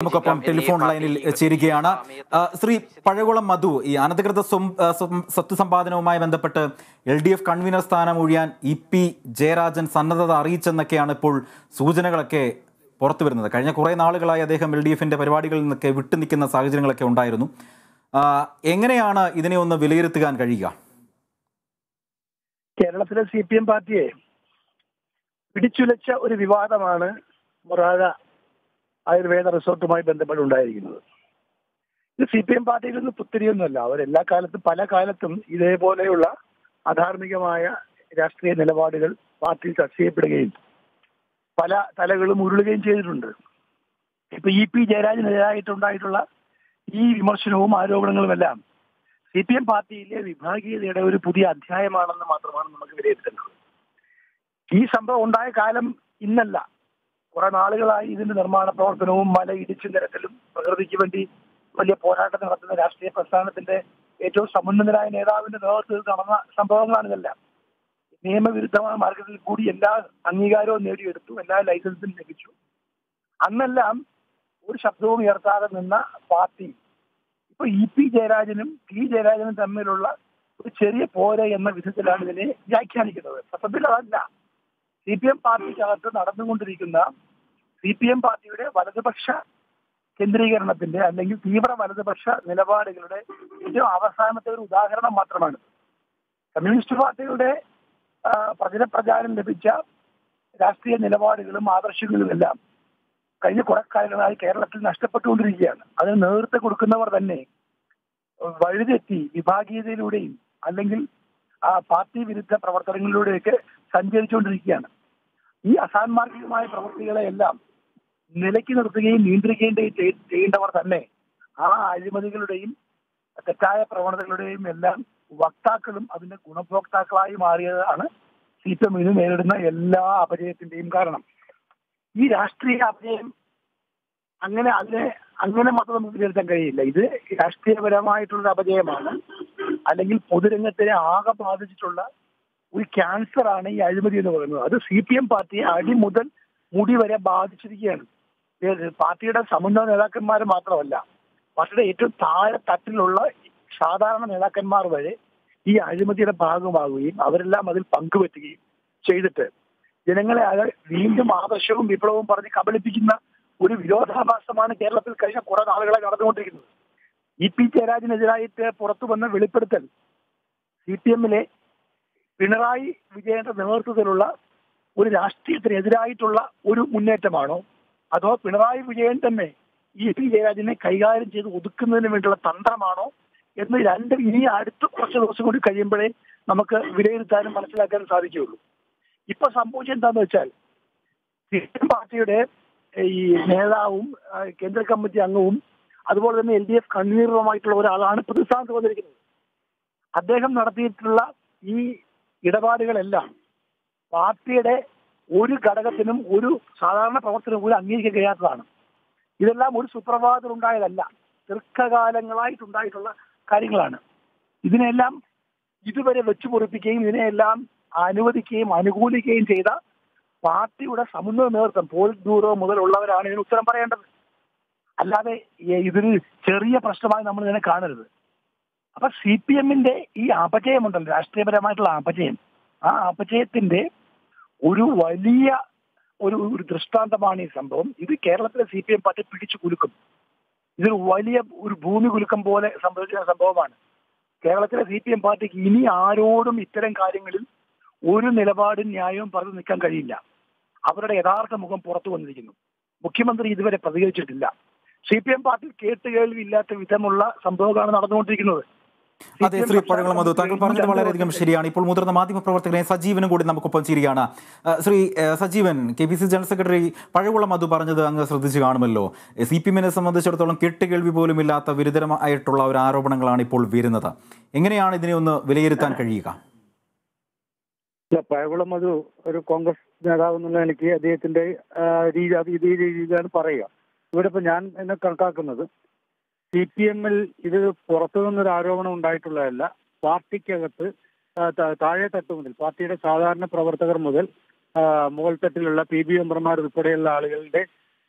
നമുക്കൊപ്പം ടെലിഫോൺ ലൈനിൽ ചേരുകയാണ് ശ്രീ പഴകുളം മധു. ഈ അനധികൃത സ്വത്ത് സമ്പാദനവുമായി ബന്ധപ്പെട്ട് LDF കൺവീനർ സ്ഥാനം ഒഴിയാൻ EP ജയരാജൻ സന്നദ്ധത അറിയിച്ചെന്നൊക്കെയാണ് ഇപ്പോൾ സൂചനകളൊക്കെ പുറത്തു വരുന്നത്. കഴിഞ്ഞ കുറേ നാളുകളായി അദ്ദേഹം LDFന്റെ പരിപാടികളിൽ നിന്നൊക്കെ വിട്ടുനിൽക്കുന്ന സാഹചര്യങ്ങളൊക്കെ ഉണ്ടായിരുന്നു. എങ്ങനെയാണ് ഇതിനെ ഒന്ന് വിലയിരുത്താൻ കഴിയുക? കേരളത്തിലെ CPM പാർട്ടിയെ പിടിച്ചുലച്ച ഒരു വിവാദമാണ് മൊറാഴ ആയുർവേദ റിസോർട്ടുമായി ബന്ധപ്പെട്ടുണ്ടായിരിക്കുന്നത്. ഇത് CPM പാർട്ടിയിൽ നിന്ന് പുത്തിരിയൊന്നുമല്ല. അവരെല്ലാ കാലത്തും പല കാലത്തും ഇതേപോലെയുള്ള അധാർമികമായ രാഷ്ട്രീയ നിലപാടുകൾ പാർട്ടിയിൽ ചർച്ച ചെയ്യപ്പെടുകയും പല തലകളും ഉരുളുകയും ചെയ്തിട്ടുണ്ട്. ഇപ്പൊ EP ജയരാജനെതിരായിട്ടുണ്ടായിട്ടുള്ള ഈ വിമർശനവും ആരോപണങ്ങളുമെല്ലാം CPM പാർട്ടിയിലെ വിഭാഗീയതയുടെ ഒരു പുതിയ അധ്യായമാണെന്ന് മാത്രമാണ് നമുക്ക് വിലയിരുത്തേണ്ടത്. ഈ സംഭവം ഉണ്ടായ കാലം ഇന്നല്ല, കുറെ നാളുകളായി ഇതിന്റെ നിർമ്മാണ പ്രവർത്തനവും മല ഇടിച്ചു നിരക്കലും പ്രകൃതിക്ക് വേണ്ടി വലിയ പോരാട്ടം നടത്തുന്ന രാഷ്ട്രീയ പ്രസ്ഥാനത്തിന്റെ ഏറ്റവും സമുന്നതനായ നേതാവിന്റെ നേതൃത്വത്തിൽ നടന്ന സംഭവങ്ങളാണ് ഇതെല്ലാം. നിയമവിരുദ്ധമായ മാർഗത്തിൽ കൂടി എല്ലാ അംഗീകാരവും നേടിയെടുത്തു, എല്ലാ ലൈസൻസും ലഭിച്ചു. അന്നെല്ലാം ഒരു ശബ്ദവും ഉയർത്താതെ നിന്ന പാർട്ടി ഇപ്പൊ EP ജയരാജനും P ജയരാജനും തമ്മിലുള്ള ഒരു ചെറിയ പോര എന്ന വിധത്തിലാണ് ഇതിനെ വ്യാഖ്യാനിക്കുന്നത്. സത്യത്തിൽ അതല്ല. CPM പാർട്ടിക്കകത്ത് നടന്നുകൊണ്ടിരിക്കുന്ന CPM പാർട്ടിയുടെ വലതുപക്ഷ കേന്ദ്രീകരണത്തിന്റെ അല്ലെങ്കിൽ തീവ്ര വലതുപക്ഷ നിലപാടുകളുടെ ഏറ്റവും അവസാനത്തെ ഒരു ഉദാഹരണം മാത്രമാണ്. കമ്മ്യൂണിസ്റ്റ് പാർട്ടിയുടെ പ്രചാരം ലഭിച്ച രാഷ്ട്രീയ നിലപാടുകളും ആദർശങ്ങളും എല്ലാം കഴിഞ്ഞ കുറെ കാലങ്ങളായി കേരളത്തിൽ നഷ്ടപ്പെട്ടുകൊണ്ടിരിക്കുകയാണ്. അതിന് നേതൃത്വം കൊടുക്കുന്നവർ തന്നെ വഴിതെറ്റി വിഭാഗീയതയിലൂടെയും അല്ലെങ്കിൽ പാർട്ടി വിരുദ്ധ പ്രവർത്തനങ്ങളിലൂടെയൊക്കെ സഞ്ചരിച്ചുകൊണ്ടിരിക്കുകയാണ്. ഈ അസാൻമാർഗികമായ പ്രവൃത്തികളെല്ലാം നിലയ്ക്ക് നിർത്തുകയും നിയന്ത്രിക്കുകയും ചെയ്യേണ്ടവർ തന്നെ ആ അഴിമതികളുടെയും തെറ്റായ പ്രവണതകളുടെയും എല്ലാം വക്താക്കളും അതിന്റെ ഗുണഭോക്താക്കളായി മാറിയതാണ് CPM ഇന്ന് നേരിടുന്ന എല്ലാ അപജയത്തിന്റെയും കാരണം. ഈ രാഷ്ട്രീയ അപജയം അങ്ങനെ മാത്രം നമുക്ക് വിലയിരുത്താൻ കഴിയില്ല. ഇത് രാഷ്ട്രീയപരമായിട്ടുള്ള അപജയമാണ്, അല്ലെങ്കിൽ പൊതുരംഗത്തിനെ ആകെ ബാധിച്ചിട്ടുള്ള ഒരു ക്യാൻസറാണ് ഈ അഴിമതി എന്ന് പറയുന്നത്. അത് CPM പാർട്ടിയെ അടി മുതൽ മുടി വരെ ബാധിച്ചിരിക്കുകയാണ്. പാർട്ടിയുടെ സമുന്നത നേതാക്കന്മാർ മാത്രമല്ല, പാർട്ടിയുടെ ഏറ്റവും താഴെ തട്ടിലുള്ള സാധാരണ നേതാക്കന്മാർ വരെ ഈ അഴിമതിയുടെ ഭാഗമാകുകയും അവരെല്ലാം അതിൽ പങ്കുപറ്റുകയും ചെയ്തിട്ട് ജനങ്ങളെ അത് വീണ്ടും ആദർശവും വിപ്ലവവും പറഞ്ഞ് കബളിപ്പിക്കുന്ന ഒരു വിരോധാഭാസമാണ് കേരളത്തിൽ കഴിഞ്ഞ കുറെ നാളുകളായി നടന്നുകൊണ്ടിരിക്കുന്നത്. EP ജയരാജനെതിരായിട്ട് പുറത്തു വന്ന വെളിപ്പെടുത്തൽ CPMലെ പിണറായി വിജയന്റെ നേതൃത്വത്തിലുള്ള ഒരു രാഷ്ട്രീയത്തിനെതിരായിട്ടുള്ള ഒരു മുന്നേറ്റമാണോ, അതോ പിണറായി വിജയൻ തന്നെ EP ജയരാജനെ കൈകാര്യം ചെയ്ത് ഒതുക്കുന്നതിന് വേണ്ടിയുള്ള തന്ത്രമാണോ എന്ന് രണ്ടും ഇനി അടുത്ത കുറച്ച് ദിവസം കൂടി കഴിയുമ്പോഴേ നമുക്ക് വിലയിരുത്താനും മനസ്സിലാക്കാനും സാധിക്കുകയുള്ളൂ. ഇപ്പൊ സംഭവിച്ചത് എന്താന്ന് വെച്ചാൽ CPM പാർട്ടിയുടെ ഈ നേതാവും കേന്ദ്ര കമ്മിറ്റി അംഗവും അതുപോലെ തന്നെ LDF കൺവീനറുമായിട്ടുള്ള ഒരാളാണ് പ്രതിസ്ഥാനത്ത് വന്നിരിക്കുന്നത്. അദ്ദേഹം നടത്തിയിട്ടുള്ള ഈ ഇടപാടുകളെല്ലാം പാർട്ടിയുടെ ഒരു ഘടകത്തിനും ഒരു സാധാരണ പ്രവർത്തനം പോലും അംഗീകരിക്കാൻ കഴിയാത്തതാണ്. ഇതെല്ലാം ഒരു സുപ്രഭാതത്തിൽ ഉണ്ടായതല്ല, ദീർഘകാലങ്ങളായിട്ടുണ്ടായിട്ടുള്ള കാര്യങ്ങളാണ്. ഇതിനെല്ലാം ഇതുവരെ വെച്ചു പൊറിപ്പിക്കുകയും ഇതിനെയെല്ലാം അനുവദിക്കുകയും അനുകൂലിക്കുകയും ചെയ്ത പാർട്ടിയുടെ സമുന്നത നേതൃത്വം പോളിറ്റ് ബ്യൂറോ മുതലുള്ളവരാണ് ഇതിന് ഉത്തരം പറയേണ്ടത്. അല്ലാതെ ഇതൊരു ചെറിയ പ്രശ്നമായി നമ്മൾ ഇതിനെ കാണരുത്. അപ്പൊ CPMന്റെ ഈ അപജയമുണ്ടല്ലോ, രാഷ്ട്രീയപരമായിട്ടുള്ള അപജയം, ആ അപജയത്തിന്റെ ഒരു വലിയ ഒരു ദൃഷ്ടാന്തമാണ് ഈ സംഭവം. ഇത് കേരളത്തിലെ CPM പാർട്ടി പിടിച്ചു കുലുക്കും. ഇതൊരു വലിയ ഒരു ഭൂമി കുലുക്കം പോലെ സംഭവിച്ച സംഭവമാണ്. കേരളത്തിലെ CPM പാർട്ടിക്ക് ഇനി ആരോടും ഇത്തരം കാര്യങ്ങളിൽ ഒരു നിലപാടും ന്യായവും പറഞ്ഞു നിൽക്കാൻ കഴിയില്ല. അവരുടെ യഥാർത്ഥ മുഖം പുറത്തു വന്നിരിക്കുന്നു. മുഖ്യമന്ത്രി ഇതുവരെ പ്രതികരിച്ചിട്ടില്ല. CPM പാർട്ടി കേട്ടുകേൾവിയില്ലാത്ത വിധമുള്ള സംഭവങ്ങളാണ് നടന്നുകൊണ്ടിരിക്കുന്നത്. അതെ, ശ്രീ പഴകുളം മധു, താങ്കൾ പറഞ്ഞത് വളരെയധികം ശരിയാണ്. ഇപ്പോൾ മുതിർന്ന മാധ്യമ പ്രവർത്തകനെ സജീവനും കൂടി നമുക്കൊപ്പം ചേരുകയാണ്. Shri Sajeevan, KPCC general secretary Pazhakulam Madhu പറഞ്ഞത് അങ്ങ് ശ്രദ്ധിച്ചു കാണുമല്ലോ. CPMനെ സംബന്ധിച്ചിടത്തോളം കേട്ടുകേൾവി പോലും ഇല്ലാത്ത ഗുരുതരമായിട്ടുള്ള ഒരു ആരോപണങ്ങളാണ് ഇപ്പോൾ വരുന്നത്. എങ്ങനെയാണ് ഇതിനെ ഒന്ന് വിലയിരുത്താൻ കഴിയുക? പഴകുളം മധു ഒരു കോൺഗ്രസ് നേതാവ് എന്നുള്ള എനിക്ക് അദ്ദേഹത്തിന്റെ രീതിയിലാണ് പറയുക. ഇവിടെ ഇപ്പൊ ഞാൻ എന്നെ കണക്കാക്കുന്നത് CPMൽ ഇത് പുറത്തു നിന്നൊരു ആരോപണം ഉണ്ടായിട്ടുള്ളതല്ല. പാർട്ടിക്കകത്ത് താഴെ തട്ട് മുതൽ പാർട്ടിയുടെ സാധാരണ പ്രവർത്തകർ മുതൽ മുകൾ തട്ടിലുള്ള PB മെമ്പർമാർ ഉൾപ്പെടെയുള്ള ആളുകളുടെ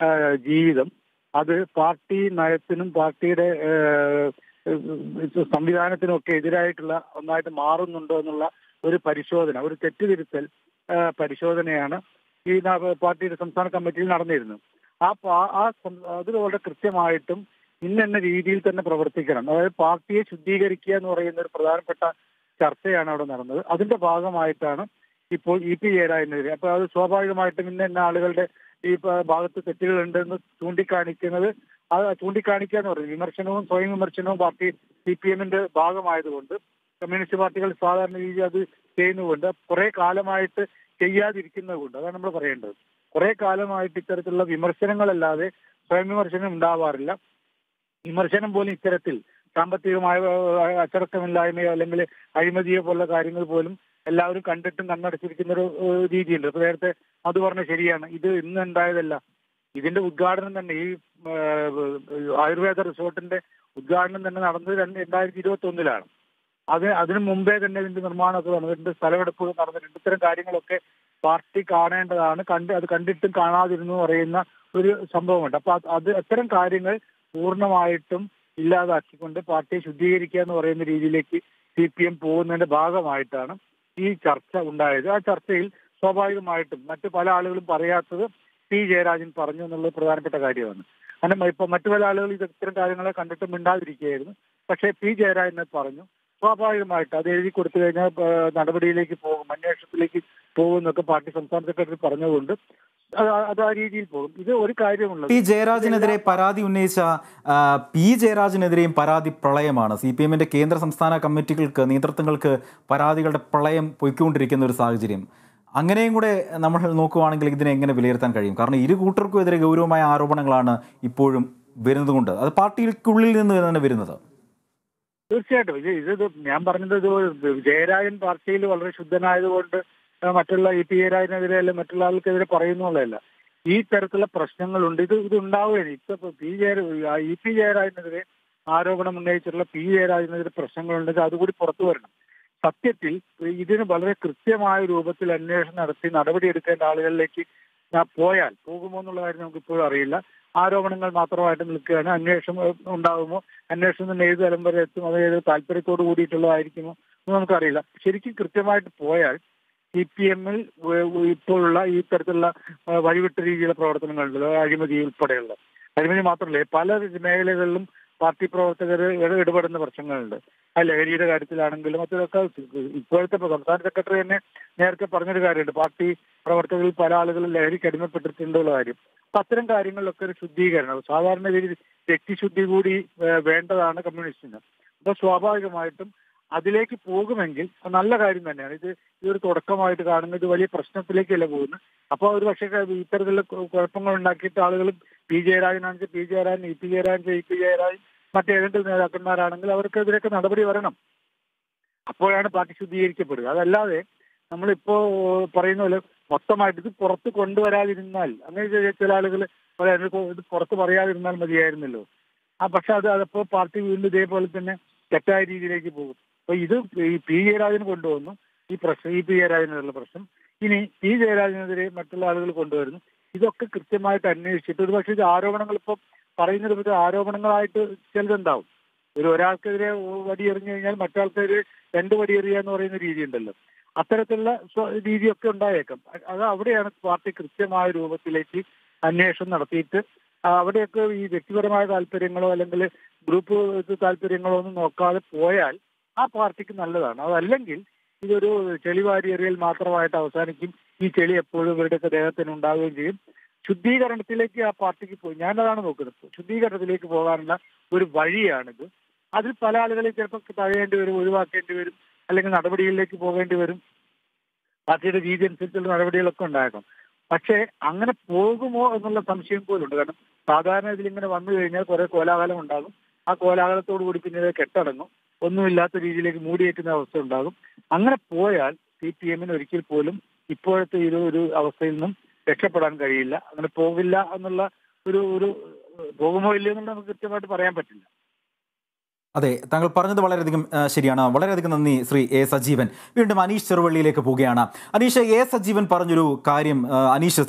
ജീവിതം അത് പാർട്ടി നയത്തിനും പാർട്ടിയുടെ സംവിധാനത്തിനും ഒക്കെ എതിരായിട്ടുള്ള ഒന്നായിട്ട് മാറുന്നുണ്ടോ എന്നുള്ള ഒരു പരിശോധന, ഒരു തെറ്റുതിരുത്തൽ പരിശോധനയാണ് ഈ പാർട്ടിയുടെ സംസ്ഥാന കമ്മിറ്റിയിൽ നടന്നിരുന്നത്. അതിൽ വളരെ കൃത്യമായിട്ടും ഇന്ന രീതിയിൽ തന്നെ പ്രവർത്തിക്കണം, അതായത് പാർട്ടിയെ ശുദ്ധീകരിക്കുക എന്ന് പറയുന്ന ഒരു പ്രധാനപ്പെട്ട ചർച്ചയാണ് അവിടെ നടന്നത്. അതിന്റെ ഭാഗമായിട്ടാണ് ഇപ്പോൾ ഇ.പി. ജയരാജനെതിരെ, അപ്പൊ അത് സ്വാഭാവികമായിട്ടും ഇന്ന ആളുകളുടെ ഈ ഭാഗത്ത് തെറ്റുകളുണ്ടെന്ന് ചൂണ്ടിക്കാണിക്കുന്നത്, അത് ചൂണ്ടിക്കാണിക്കുക എന്ന് പറയുന്നത് വിമർശനവും സ്വയം വിമർശനവും പാർട്ടി CPM-ന്റെ ഭാഗമായതുകൊണ്ട്, കമ്മ്യൂണിസ്റ്റ് പാർട്ടികൾ സാധാരണ രീതിയിൽ അത് ചെയ്യുന്നതുകൊണ്ട്, കുറെ കാലമായിട്ട് ചെയ്യാതിരിക്കുന്നത് കൊണ്ട്, അതാണ് നമ്മൾ പറയേണ്ടത്. കുറെ കാലമായിട്ട് ഇത്തരത്തിലുള്ള വിമർശനങ്ങളല്ലാതെ സ്വയം വിമർശനം ഉണ്ടാവാറില്ല. വിമർശനം പോലും ഇത്തരത്തിൽ സാമ്പത്തികമായ അച്ചടക്കമില്ലായ്മയോ അല്ലെങ്കിൽ അഴിമതിയോ പോലുള്ള കാര്യങ്ങൾ പോലും എല്ലാവരും കണ്ടിട്ടും കണ്ണടച്ചിരിക്കുന്ന ഒരു രീതിയുണ്ട്. ഇപ്പൊ നേരത്തെ അത് പറഞ്ഞ ശരിയാണ്, ഇത് ഇന്ന് ഉണ്ടായതല്ല. ഇതിന്റെ ഉദ്ഘാടനം തന്നെ, ഈ ആയുർവേദ റിസോർട്ടിന്റെ ഉദ്ഘാടനം തന്നെ നടന്നത് 2021-ലാണ്. അതിനു മുമ്പേ തന്നെ ഇതിന്റെ നിർമ്മാണമൊക്കെ നടന്നിട്ടുണ്ട്, സ്ഥലമെടുപ്പ് നടന്നിട്ടുണ്ട്. ഇത്തരം കാര്യങ്ങളൊക്കെ പാർട്ടി കാണേണ്ടതാണ്. അത് കണ്ടിട്ടും കാണാതിരുന്നു പറയുന്ന ഒരു സംഭവമുണ്ട്. അപ്പൊ അത്തരം കാര്യങ്ങൾ പൂർണ്ണമായിട്ടും ഇല്ലാതാക്കിക്കൊണ്ട് പാർട്ടിയെ ശുദ്ധീകരിക്കുക എന്ന് പറയുന്ന രീതിയിലേക്ക് CPM പോകുന്നതിന്റെ ഭാഗമായിട്ടാണ് ഈ ചർച്ച ഉണ്ടായത്. ആ ചർച്ചയിൽ സ്വാഭാവികമായിട്ടും മറ്റു പല ആളുകളും പറയാത്തത് P. ജയരാജൻ പറഞ്ഞു എന്നുള്ളത് പ്രധാനപ്പെട്ട കാര്യമാണ്. കാരണം ഇപ്പൊ മറ്റു പല ആളുകൾ ഇത്തരം കാര്യങ്ങളെ കണ്ടിട്ട് മിണ്ടാതിരിക്കുകയായിരുന്നു. പക്ഷേ P. ജയരാജൻ പറഞ്ഞു. സ്വാഭാവികമായിട്ട് അത് എഴുതി കൊടുത്തു കഴിഞ്ഞാൽ നടപടിയിലേക്ക് പോകും, അന്വേഷണത്തിലേക്ക് പോകും എന്നൊക്കെ പാർട്ടി സംസ്ഥാന സെക്രട്ടറി പറഞ്ഞതുകൊണ്ട് അത് ആ രീതിയിൽ പോകും. ഇത് ഒരു കാര്യമുള്ളത്, P. ജയരാജനെതിരെ പരാതി ഉന്നയിച്ച P. ജയരാജനെതിരെയും പരാതി പ്രളയമാണ്. CPM-ന്റെ കേന്ദ്ര സംസ്ഥാന കമ്മിറ്റികൾക്ക്, നേതൃത്വങ്ങൾക്ക് പരാതികളുടെ പ്രളയം പൊയ്ക്കൊണ്ടിരിക്കുന്ന ഒരു സാഹചര്യം. അങ്ങനെയും കൂടെ നമ്മൾ നോക്കുകയാണെങ്കിൽ ഇതിനെ എങ്ങനെ വിലയിരുത്താൻ കഴിയും? കാരണം ഇരു കൂട്ടർക്കും എതിരെ ഗൗരവമായ ആരോപണങ്ങളാണ് ഇപ്പോഴും വരുന്നതുകൊണ്ട്, അത് പാർട്ടിക്കുള്ളിൽ നിന്ന് തന്നെ വരുന്നത്. തീർച്ചയായിട്ടും ഇത് ഞാൻ പറഞ്ഞത്, ഇത് ജയരാജൻ പാർട്ടിയിൽ വളരെ ശുദ്ധനായതുകൊണ്ട് മറ്റുള്ള ഇ.പി. ജയരാജനെതിരെ അല്ലെ മറ്റുള്ള ആൾക്കെതിരെ പറയുന്നുള്ളതല്ല. ഈ തരത്തിലുള്ള പ്രശ്നങ്ങളുണ്ട്, ഇത് ഉണ്ടാവുകയാണ്. ഇപ്പൊ ഇ.പി. ജയരാജനെതിരെ ആരോപണം ഉന്നയിച്ചിട്ടുള്ള P. ജയരാജനെതിരെ പ്രശ്നങ്ങളുണ്ടെങ്കിൽ അതുകൂടി പുറത്തു വരണം. സത്യത്തിൽ ഇതിന് വളരെ കൃത്യമായ രൂപത്തിൽ അന്വേഷണം നടത്തി നടപടിയെടുക്കേണ്ട ആളുകളിലേക്ക് പോകുമോ എന്നുള്ള കാര്യം നമുക്ക് ഇപ്പോഴും അറിയില്ല. ആരോപണങ്ങൾ മാത്രമായിട്ട് നിൽക്കുകയാണ്. അന്വേഷണം ഉണ്ടാകുമോ, അന്വേഷണം ഏത് തലം വരെ എത്തും, അത് ഏത് താല്പര്യത്തോട് കൂടിയിട്ടുള്ളതായിരിക്കുമോ എന്ന് നമുക്കറിയില്ല. ശരിക്കും കൃത്യമായിട്ട് പോയാൽ CPM-ൽ ഇപ്പോഴുള്ള ഈ തരത്തിലുള്ള വഴിവിട്ട രീതിയിലുള്ള പ്രവർത്തനങ്ങളുണ്ടല്ലോ, അഴിമതി ഉൾപ്പെടെയുള്ള, അഴിമതി മാത്രമല്ല പല മേഖലകളിലും പാർട്ടി പ്രവർത്തകർ ഇടപെടുന്ന പ്രശ്നങ്ങളുണ്ട്. ആ ലഹരിയുടെ കാര്യത്തിലാണെങ്കിലും മറ്റൊക്കെ ഇപ്പോഴത്തെ സംസ്ഥാന സെക്രട്ടറി തന്നെ നേരത്തെ പറഞ്ഞൊരു കാര്യമുണ്ട്, പാർട്ടി പ്രവർത്തകരിൽ പല ആളുകളും ലഹരിക്ക് അടിമപ്പെട്ടിട്ടുള്ള കാര്യം. അപ്പൊ അത്തരം കാര്യങ്ങളിലൊക്കെ ഒരു ശുദ്ധീകരണം, സാധാരണ രീതിയിൽ വ്യക്തിശുദ്ധി കൂടി വേണ്ടതാണ് കമ്മ്യൂണിസ്റ്റിന്. അപ്പൊ സ്വാഭാവികമായിട്ടും അതിലേക്ക് പോകുമെങ്കിൽ നല്ല കാര്യം തന്നെയാണ്. ഇതൊരു തുടക്കമായിട്ട് കാണുന്നത് വലിയ പ്രശ്നത്തിലേക്കല്ല പോകുന്നത്. അപ്പോൾ ഒരു പക്ഷേ ഇത്തരത്തിലുള്ള കുഴപ്പങ്ങൾ ഉണ്ടാക്കിയിട്ട് ആളുകൾ P. ജയരാജനാണെങ്കിൽ P. Jayarajan, EP. Jayarajan, EP. Jayarajan, മറ്റേതെങ്കിലും നേതാക്കന്മാരാണെങ്കിൽ അവർക്കെതിരെയൊക്കെ നടപടി വരണം. അപ്പോഴാണ് പാർട്ടി ശുദ്ധീകരിക്കപ്പെടുക. അതല്ലാതെ നമ്മളിപ്പോ പറയുന്ന പോലെ മൊത്തമായിട്ട് ഇത് പുറത്ത് കൊണ്ടുവരാതിരുന്നാൽ, അങ്ങനെ ചില ആളുകൾ പറയാം ഇത് പുറത്ത് പറയാതിരുന്നാൽ മതിയായിരുന്നല്ലോ. പക്ഷെ അതപ്പോൾ പാർട്ടി വീണ്ടും ഇതേപോലെ തന്നെ തെറ്റായ രീതിയിലേക്ക് പോകും. അപ്പൊ ഇത് ഈ P. ജയരാജന് കൊണ്ടുവന്നു ഈ പ്രശ്നം, ഇ.പി. ജയരാജനുള്ള പ്രശ്നം, ഇനി P. ജയരാജനെതിരെ മറ്റുള്ള ആളുകൾ കൊണ്ടുവരുന്നു. ഇതൊക്കെ കൃത്യമായിട്ട് അന്വേഷിച്ചിട്ട്, ഒരു പക്ഷേ ഇത് ആരോപണങ്ങൾ ഇപ്പൊ പറയുന്നത് ആരോപണങ്ങളായിട്ട് ചിലതുണ്ടാവും. ഒരാൾക്കെതിരെ വടി എറിഞ്ഞു കഴിഞ്ഞാൽ മറ്റാൾക്കെതിരെ 2 വടി എറിയുക എന്ന് പറയുന്ന രീതി ഉണ്ടല്ലോ, അത്തരത്തിലുള്ള രീതിയൊക്കെ ഉണ്ടായേക്കാം. അത് അവിടെയാണ് പാർട്ടി കൃത്യമായ രൂപത്തിലേക്ക് അന്വേഷണം നടത്തിയിട്ട് അവിടെയൊക്കെ ഈ വ്യക്തിപരമായ താല്പര്യങ്ങളോ അല്ലെങ്കിൽ ഗ്രൂപ്പ് താല്പര്യങ്ങളോ ഒന്നും നോക്കാതെ പോയാൽ ആ പാർട്ടിക്ക് നല്ലതാണ്. അതല്ലെങ്കിൽ ഇതൊരു ചെളിവാരി എറിയൽ മാത്രമായിട്ട് അവസാനിക്കും. ഈ ചെളി എപ്പോഴും ഇവരുടെയൊക്കെ ദേഹത്തിന് ഉണ്ടാവുകയും ചെയ്യും. ശുദ്ധീകരണത്തിലേക്ക് ആ പാർട്ടിക്ക് പോയി, ഞാനതാണ് നോക്കുന്നത്, ശുദ്ധീകരണത്തിലേക്ക് പോകാനുള്ള ഒരു വഴിയാണിത്. അതിൽ പല ആളുകളെ ചിലപ്പോൾ തഴയേണ്ടി വരും, ഒഴിവാക്കേണ്ടി വരും, അല്ലെങ്കിൽ നടപടികളിലേക്ക് പോകേണ്ടി വരും. പാർട്ടിയുടെ രീതി അനുസരിച്ചുള്ള നടപടികളൊക്കെ ഉണ്ടായേക്കാം. പക്ഷേ അങ്ങനെ പോകുമോ എന്നുള്ള സംശയം പോലും ഉണ്ട്. കാരണം സാധാരണ ഇതിലിങ്ങനെ വന്നു കഴിഞ്ഞാൽ കുറെ കോലാഹലം ഉണ്ടാകും. ആ കോലാഹലത്തോടു കൂടി പിന്നെ കെട്ടടങ്ങും, ഒന്നുമില്ലാത്ത രീതിയിലേക്ക് മൂടിയേറ്റുന്ന അവസ്ഥ ഉണ്ടാകും. അങ്ങനെ പോയാൽ CPM-ന് ഒരിക്കൽ പോലും ഇപ്പോഴത്തെ ഒരു അവസ്ഥയിൽ നിന്നും രക്ഷപ്പെടാൻ കഴിയില്ല. അങ്ങനെ പോകില്ല എന്നുള്ള ഒരു പോകുമോ ഇല്ലയോ എന്നുള്ള നമുക്ക് കൃത്യമായിട്ട് പറയാൻ പറ്റില്ല. അതെ, താങ്കൾ പറഞ്ഞത് വളരെയധികം ശരിയാണ്. വളരെയധികം നന്ദി ശ്രീ A. സജീവൻ. വീണ്ടും അനീഷ് ചെറുവള്ളിയിലേക്ക് പോവുകയാണ്. അനീഷ്, A. സജീവൻ പറഞ്ഞൊരു കാര്യം അനീഷ്